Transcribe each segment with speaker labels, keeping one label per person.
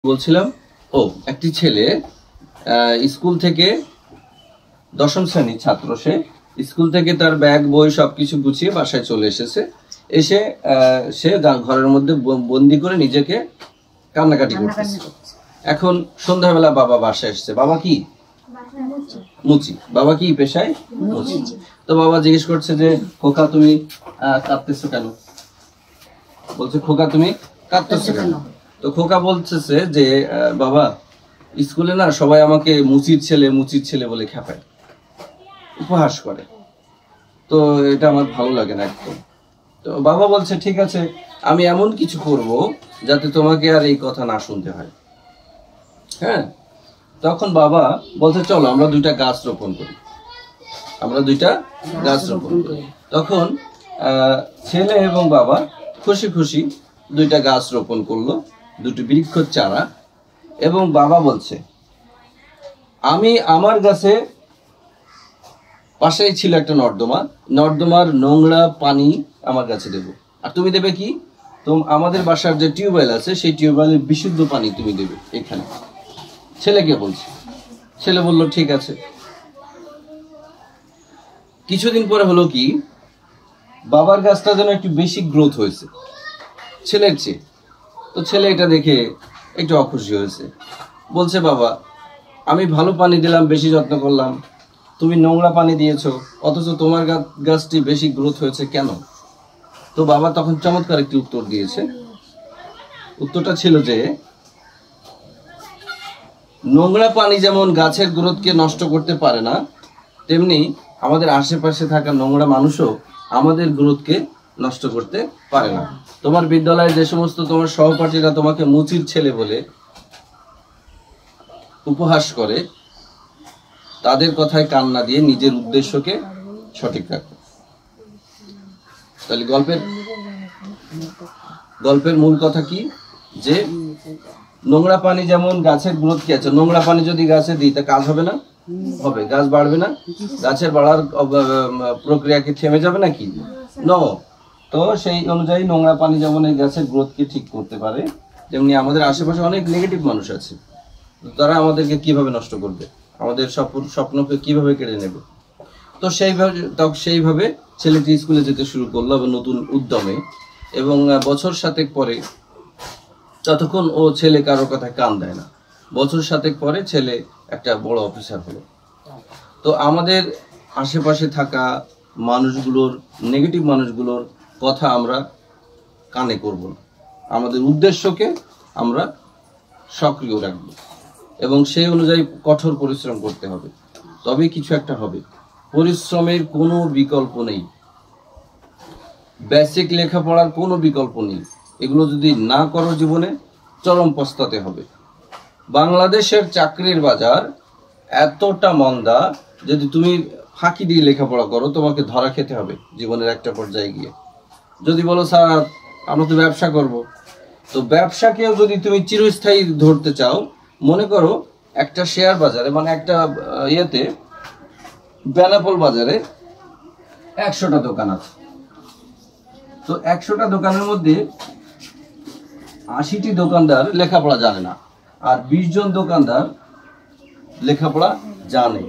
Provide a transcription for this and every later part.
Speaker 1: বলছিলাম একটি ছেলে স্কুল থেকে দশম শ্রেণীর ছাত্র। স্কুল থেকে তার ব্যাগ বই সবকিছু গুছিয়ে বাসায় চলে এসেছে। এসে সে ঘরের মধ্যে বন্দি করে নিজেকে কান্নাকাটি করতেছে। এখন সন্ধ্যাবেলা বাবা বাসায় এসেছে। বাবা কি? মুচি। বাবা কি পেশায়? মুচি। তো বাবা জিজ্ঞেস করছে যে খোকা তুমি কাঁদতেছো কেন? বলছে খোকা তুমি কাঁদতেছো কেন? তো খোকা বলতেছে যে বাবা স্কুলে না সবাই আমাকে মুচির ছেলে বলে খেপায়, উপহাস করে, তো এটা আমার ভালো লাগে না একদম। তো বাবা বলছে ঠিক আছে, আমি এমন কিছু করব যাতে তোমাকে আর এই কথা না শুনতে হয়। হ্যাঁ, তখন বাবা বলছে চলো আমরা দুইটা গাছ রোপণ করি। তখন ছেলে এবং বাবা খুশি খুশি দুইটা গাছ রোপণ করলো, দুটি বৃক্ষ চারা। এবং বাবা বলছে আমি আমার গাছে পাশেই ছিল একটা নর্দমার নোংরা পানি আমার কাছে দেবো, আর তুমি দেবে কি? আমাদের বাসার যে টিউবওয়েল আছে সেই টিউবওয়েলের বিশুদ্ধ পানি তুমি দেবে এখানে। ছেলেকে বলছে। ছেলে বলল ঠিক আছে। কিছুদিন পরে হলো কি, বাবার গাছটা যেন একটু বেশি গ্রোথ হয়েছে ছেলের চেয়ে। তো ছেলে এটা দেখে একটু অখুশি হয়েছে। বলছে বাবা আমি ভালো পানি দিলাম, বেশি যত্ন করলাম, তুমি নোংরা পানি দিয়েছো, অথচ তোমার গাছটি বেশি গ্রোথ হয়েছে কেন? তো বাবা তখন চমৎকার একটি উত্তর দিয়েছে। উত্তরটা ছিল যে নোংরা পানি যেমন গাছের গ্রোথকে নষ্ট করতে পারে না, তেমনি আমাদের আশেপাশে থাকা নোংরা মানুষও আমাদের গ্রোথকে নষ্ট করতে পারে না। তোমার বিদ্যালয়ে যে সমস্ত তোমার সহপাঠীরা তোমাকে মুচির ছেলে বলে উপহাস করে, তাদের কথায় কান না দিয়ে নিজের উদ্দেশ্যকে সঠিক রাখো। তাহলে গল্পের মূল কথা কি? যে নোংরা পানি যেমন গাছের গ্রোথ কি আছে, নোংরা পানি যদি গাছে দিই তা কাজ হবে না? হবে। গাছ বাড়বে না? গাছের বাড়ার প্রক্রিয়া কি থেমে যাবে নাকি? নো। তো সেই অনুযায়ী নোংরা পানি যেমন এই গাছের গ্রোথকে ঠিক করতে পারে, তেমনি আমাদের আশেপাশে অনেক নেগেটিভ মানুষ আছে, তারা আমাদেরকে কিভাবে নষ্ট করবে, আমাদের স্বপ্নকে কিভাবে কেড়ে নেবে। তো সেইভাবে ছেলেটি স্কুলে যেতে শুরু করলো এবং নতুন উদ্যমে। এবং বছর 7 পরে, ততক্ষণ ও ছেলে কারোর কথায় কান দেয় না, বছর 7 পরে ছেলে একটা বড় অফিসার হলো। তো আমাদের আশেপাশে থাকা মানুষগুলোর, নেগেটিভ মানুষগুলোর কথা আমরা কানে করব না, আমাদের উদ্দেশ্যকে আমরা সক্রিয় রাখব এবং সেই অনুযায়ী কঠোর পরিশ্রম করতে হবে, তবেই কিছু একটা হবে। পরিশ্রমের কোনো বিকল্প নেই, বেসিক লেখাপড়ার কোনো বিকল্প নেই। এগুলো যদি না করো জীবনে চরম পস্তাতে হবে। বাংলাদেশের চাকরির বাজার এতটা মন্দা, যদি তুমি ফাঁকি দিয়ে লেখাপড়া করো তোমাকে ধরা খেতে হবে জীবনের একটা পর্যায়ে গিয়ে। যদি বলো স্যার আমরা তো ব্যবসা করব, তো ব্যবসাকেও যদি তুমি চিরস্থায়ী ধরতে চাও, মনে করো একটা শেয়ার বাজারে, মানে একটা বেনাপোল বাজারে 100টা দোকান আছে। তো 100টা দোকানের মধ্যে 80টি দোকানদার লেখাপড়া জানে না, আর 20 জন দোকানদার লেখাপড়া জানে।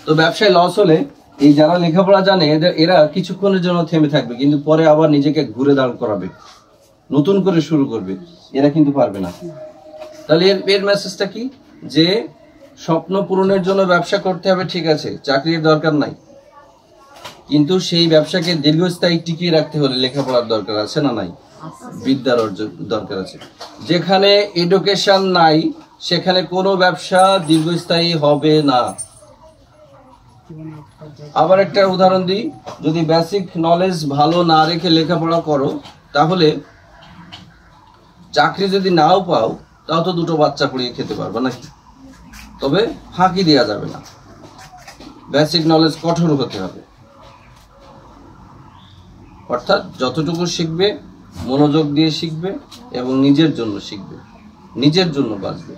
Speaker 1: তো ব্যবসায় লস হলে এই যারা লেখাপড়া জানে এরা কিছুক্ষণের জন্য থেমে থাকবে, কিন্তু পরে আবার নিজেকে ঘুরে দাঁড় করাবে, নতুন করে শুরু করবে। এরা কিন্তু পারবে না। তাহলে এর মেসেজটা কি? যে স্বপ্ন পূরণের জন্য ব্যবসা করতে হবে, ঠিক আছে, চাকরির দরকার নাই, কিন্তু সেই ব্যবসাকে দীর্ঘস্থায়ী টিকিয়ে রাখতে হলে লেখাপড়ার দরকার আছে না নাই? বিদ্যার দরকার আছে। যেখানে এডুকেশন নাই সেখানে কোনো ব্যবসা দীর্ঘস্থায়ী হবে না। আবার একটা উদাহরণ দিই, যদি বেসিক নলেজ ভালো না রেখে লেখাপড়া করো, তাহলে চাকরি যদি নাও পাও তাও তো দুটো বাচ্চা পড়িয়ে খেতে পারবে নাকি? তবে ফাঁকি দেওয়া যাবে না, বেসিক নলেজ কঠোর হতে হবে। অর্থাৎ যতটুকু শিখবে মনোযোগ দিয়ে শিখবে এবং নিজের জন্য শিখবে, নিজের জন্য বাঁচবে।